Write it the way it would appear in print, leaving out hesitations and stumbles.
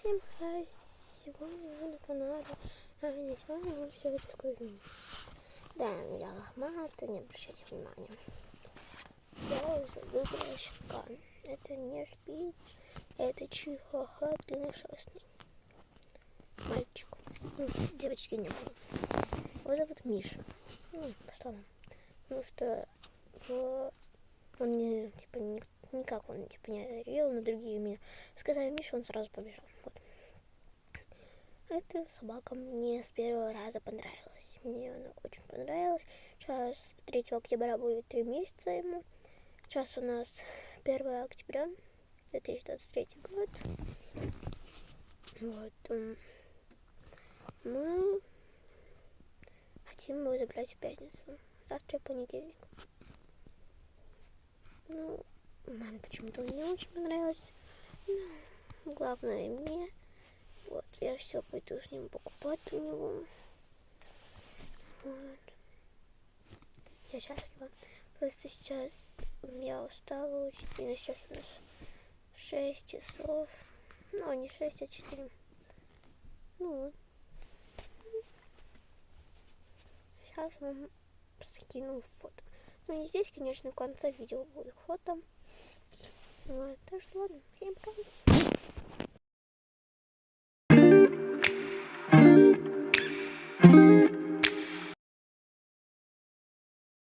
Всем хай, сегодня буду фанатом, не сегодня вам все расскажу. Да, я лохматый, не обращайте внимания. Я уже выбрала щенка. Это не шпиц, это чихуахуа длинношерстный мальчик. Ну, девочки не было. Его зовут Миша. Ну, по словам. Потому что он не, типа, никак он типа не одарил на другие имена. Сказали Миша, он сразу побежал. Вот. Эта собака мне с первого раза понравилась. Мне она очень понравилась. Сейчас 3 октября будет 3 месяца ему. Сейчас у нас 1 октября 2023 год. Вот. Мы хотим его забрать в пятницу. Завтра понедельник. Ну, маме почему-то он не очень понравился. Ну, главное мне. Вот, я все пойду с ним покупать у него. Вот. Я счастлива. Просто сейчас я устала очень. И сейчас у нас 6 часов. Ну, не 6, а 4. Ну вот. Сейчас вам скину фото. Ну и здесь, конечно, в конце видео будет фото. Вот. Так что ладно, всем пока.